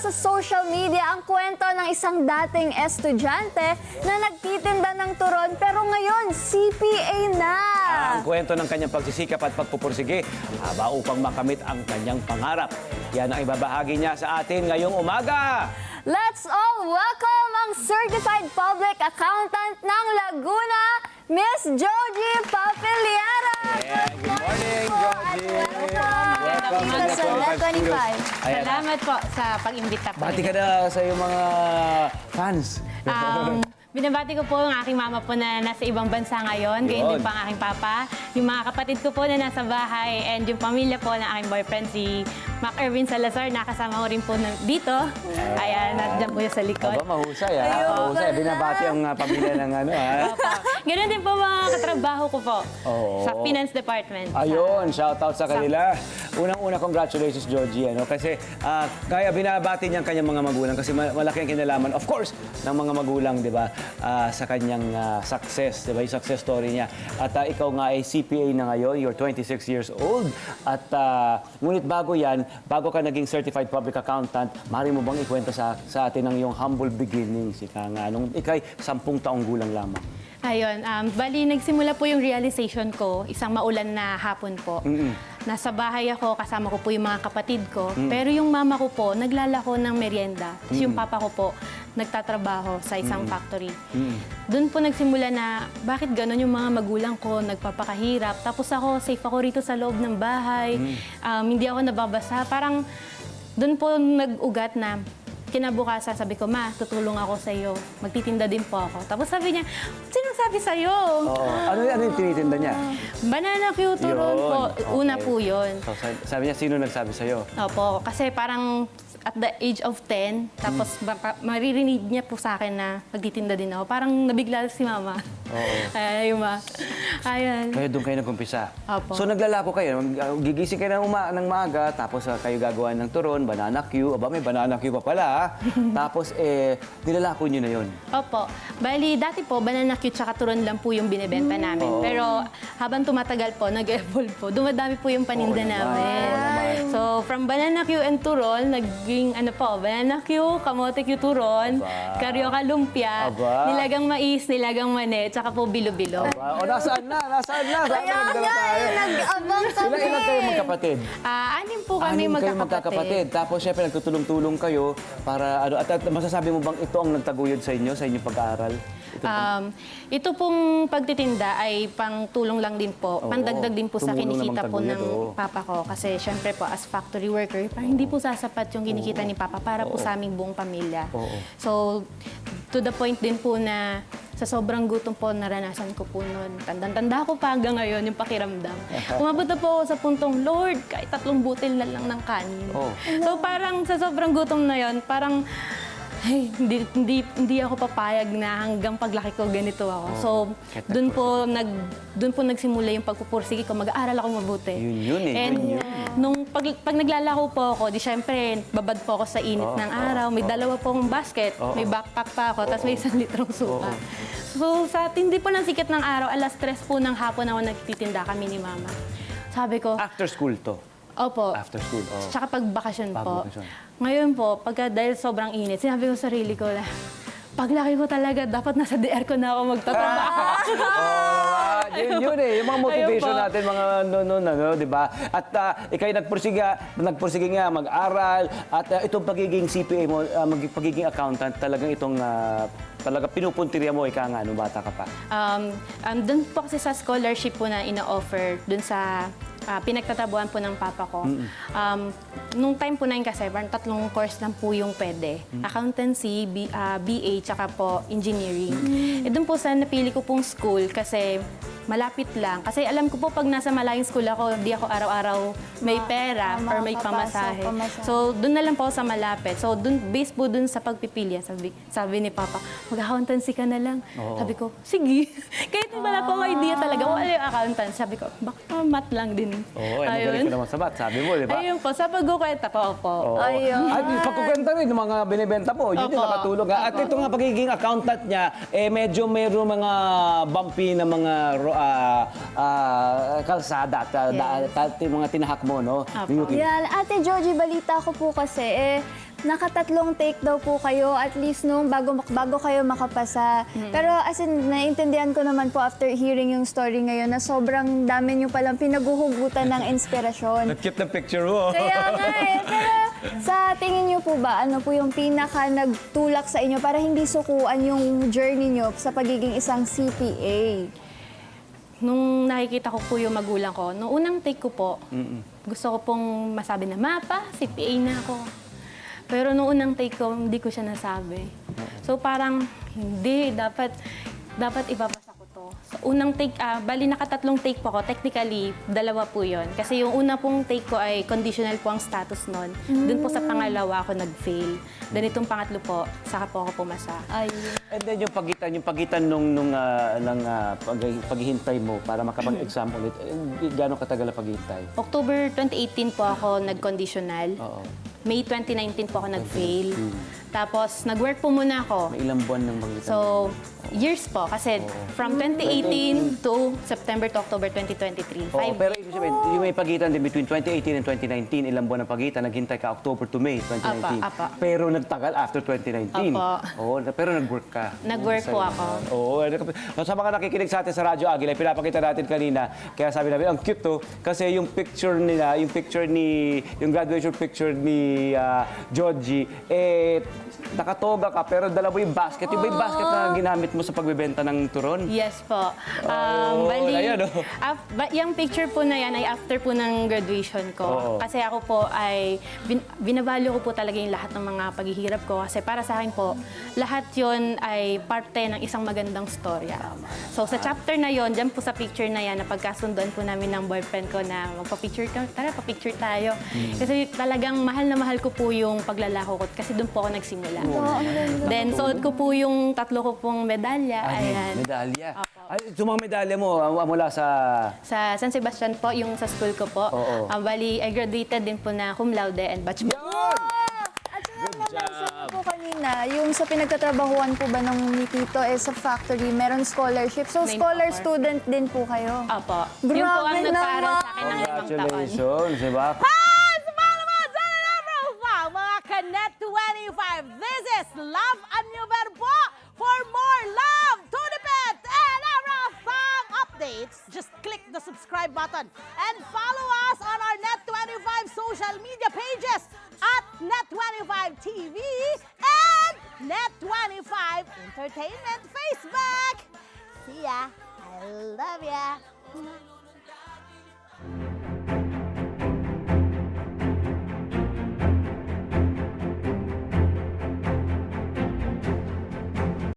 sa social media ang kwento ng isang dating estudyante na nagtitinda ng turon pero ngayon CPA na. Ang kwento ng kanyang pagsisikap at pagpupursige upang makamit ang kanyang pangarap. Yan ang ibabahagi niya sa atin ngayong umaga. Let's all welcome ang Certified Public Accountant ng Laguna, Miss Joji Papiliara. Good morning, Joji. Welcome sa Net 25. Salamat po sa pag-imbita po. Bati ka na sa iyong mga fans. Binabati ko po ang aking mama po na nasa ibang bansa ngayon, gayon din pa ang aking papa, yung mga kapatid ko po na nasa bahay, and yung pamilya po ng aking boyfriend, si Mac Erwin Salazar, nakasama ko rin po dito. Ayan, nandiyan po yung sa likod. Aba, mahusay mahusay. Binabati ang pamilya ng ano Ganon din po mga katrabaho ko po sa Finance Department. Ayun, shoutout sa kanila. Unang-una, congratulations, Georgie. Kasi kaya binabati niya ang kanyang mga magulang kasi malaki ang kinalaman, of course, ng mga magulang, di ba, sa kanyang success, di ba, yung success story niya. At ikaw nga ay CPA na ngayon, you're 26 years old. At ngunit bago yan, bago ka naging Certified Public Accountant, maaari mo bang ikwento sa atin ang iyong humble beginnings, nung ikay 10 taong gulang lamang? Ayun, bali nagsimula po yung realization ko, isang maulan na hapon po. Nasa bahay ako, kasama ko po yung mga kapatid ko. Pero yung mama ko po, naglalako ng merienda. Tapos yung papa ko po, nagtatrabaho sa isang factory. Doon po nagsimula na, bakit gano'n yung mga magulang ko, nagpapakahirap. Tapos ako, safe ako rito sa loob ng bahay. Hindi ako nababasa. Parang doon po nag-ugat na, kinabukasan, sabi ko, Ma, tutulong ako sa iyo. Magtitinda din po ako. Tapos sabi niya, sinong sabi sa iyo? Ano yung tinitinda niya? Banana Q turon po. Okay. Una po yun. So, sabi niya, sino nagsabi sa'yo? Opo, kasi parang at the age of 10, tapos maririnig niya po sa akin na magtitinda din ako. Parang nabigla si Mama. Ayun, Ma. Ayan. Kaya doon kayo nag-umpisa. Opo. So naglalako kayo, gigising kayo ng maaga, tapos kayo gagawa ng turon, banana Q. Aba, may banana Q pa pala. Tapos nilalako nyo na yun. Opo. Bali, dati po, banana Q tsaka turon lang po yung binibenta namin. Pero habang tumatagal po, nag-evolve po, dumadami po yung paninda namin. So, from banana Q and turon, naging banana Q, kamote Q turon, karyoka lumpia, nilagang mais, nilagang mane, tsaka po bilo-bilo. O, nasaan na? Nasaan na? Kaya nga, nag-abang kami. Ilan kayo magkapatid? Anim po kami magkakapatid. Tapos, syempre, nagtutulong-tulong kayo para, at masasabi mo bang ito ang nagtaguyod sa inyo, sa inyong pag-aaral? Ito pong pagtitinda ay pang tulong lang din po. Pandagdag din po sa Tumulong kinikita namang po taguyod, ng papa ko. Kasi syempre po as factory worker, parang hindi po sasapat yung kinikita ni papa para po sa aming buong pamilya. So, to the point din po na sa sobrang gutom po naranasan ko po noon. Tandang-tanda ko pa hanggang ngayon yung pakiramdam. Umabot na po ako sa puntong, Lord, kahit 3 butil na lang ng kanin. So parang sa sobrang gutom na yon, parang ay, hindi ako papayag na hanggang paglaki ko ganito ako. So, doon po nagsimula yung pagpupursige ko. Mag-aaral ako mabuti. Yun eh. And nung pag naglalako po ako, di syempre, babad po ako sa init ng araw. May 2 pong basket, may backpack pa ako, tapos may 1 litrong suka. So, sa tindi po ng sikat ng araw, 3:00 po ng hapon ako nagtitinda kami ni Mama. Sabi ko, After school to? opo. After school, Tsaka pag bakasyon po. Pag-bakasyon. Ngayon po, dahil sobrang init, sinabi ko sa sarili ko na, paglaki ko talaga, dapat nasa DR ko na ako magtatrabaho. Yun eh. Yung mga motivation Ayun po. natin, mga di ba? At ikay nagpursige nga mag-aral. At itong pagiging CPA mo, pagiging accountant, talagang itong talaga pinupuntirya mo, ika nga, nung bata ka pa. Doon po kasi sa scholarship po na ina-offer, doon sa pinagtatabuhan po ng papa ko. Nung time po na yun kasi, parang 3 course lang po yung pwede. Accountancy, BA, tsaka po engineering. Doon po sa napili ko pong school kasi malapit lang. Kasi alam ko po pag nasa malayong school ako, di ako araw-araw may pera or may pamasahe. So, doon na lang po sa malapit. So, based po doon sa pagpipili, sabi ni Papa, mag-accountancy ka na lang. Sabi ko, sige. Kahit wala po akong idea talaga, wala yung accountant. Sabi ko, baka math lang din. Magaling ka naman sa math, sabi mo, di ba? Ayun po, sa pagkukwenta po, opo. Ayun. At pagkukwenta rin ng mga binibenta mo, yun yung nakatulog. At ito nga pagiging accountant niya, medyo mayroong mga bumpy na mga kalsada at mga tinahak mo, no? Yan, Ate Joji, balita ko po kasi, nakatatlong take daw po kayo at least nung bago kayo makapasa. Pero as in, naiintindihan ko naman po after hearing yung story ngayon na sobrang dami nyo palang pinaguhugutan ng inspirasyon. Cute na picture mo. Kaya nga eh. Pero sa tingin nyo po ba, ano po yung pinaka nagtulak sa inyo para hindi sukuan yung journey nyo sa pagiging isang CPA? Nung nakikita ko po yung magulang ko, nung unang take ko po, gusto ko pong masabi na, Mapa, CPA na ako. Pero nung unang take ko, hindi ko siya nasabi. So parang, hindi, dapat ipapasa ko to. So unang take, bali nakatatlong take po ako, technically, dalawa po yon. Kasi yung una pong take ko ay conditional po ang status nun. Doon po sa pangalawa ako nag-fail. Then itong pangatlo po, saka po ako pumasa. Ayun. And then yung pagitan nung paghihintay mo para makapag-exam ulit, gaano katagal ang paghihintay? October 2018 po ako nag-conditional. Oo. May 2019 po ako nag-fail. Tapos, nag-work po muna ako. May ilang buwan ng pagitan. So, years po. Kasi from 2018 to September to October 2023. Oo, 5 pero ibig sabihin, yung may pagitan din between 2018 and 2019, ilang buwan ang pagitan, naghintay ka October to May 2019. Apa. Pero nagtagal after 2019. Apa. Oo, pero nag-work ka. Nag-work po ako. Oo. Sa mga nakikinig sa atin sa Radyo Agila, pinapakita natin kanina, kaya sabi namin, ang cute to, kasi yung picture nila, yung graduation picture ni Georgie, nakatoga ka, pero dala mo yung basket. Yung ba yung basket na ginamit mo sa pagbebenta ng turon? Yes po. Oh, ayan, oh. Yung picture po na yan ay after po ng graduation ko. Oo. Kasi ako po ay, binavalue ko po talaga yung lahat ng mga paghihirap ko. Kasi para sa akin po, lahat yon ay parte ng isang magandang storya. So sa chapter na yon, dyan po sa picture na yan, napagkasunduan po namin ng boyfriend ko na magpa-picture ka, tara, pa-picture tayo. Kasi talagang mahal na mahal ko po yung paglalako ko. Kasi doon po ako nagsimula. Then, suot ko po yung 3 ko pong medalya. Ayan. Medalya. Opo. Ay, yung mga medalya mo, mula sa... Sa San Sebastian po, yung sa school ko po. Oo. Bali, I graduated din po na cum laude and batch po. At saka na-mention po kanina, yung sa pinagtatrabahuan po ba ng ni Tito sa factory, meron scholarship. So, Main scholar offer. student din po kayo. Opo. Grabe Yun po ang nagpaaral naman. sa akin ng 5 taon. Congratulations, di ba? Mga Kanet 25, this is Love Anyo Verbo. For more love, Tunipet, and Arafang updates, just click the subscribe button and follow us on our Net25 social media pages at Net25 TV and Net25 Entertainment Facebook. See ya. I love ya.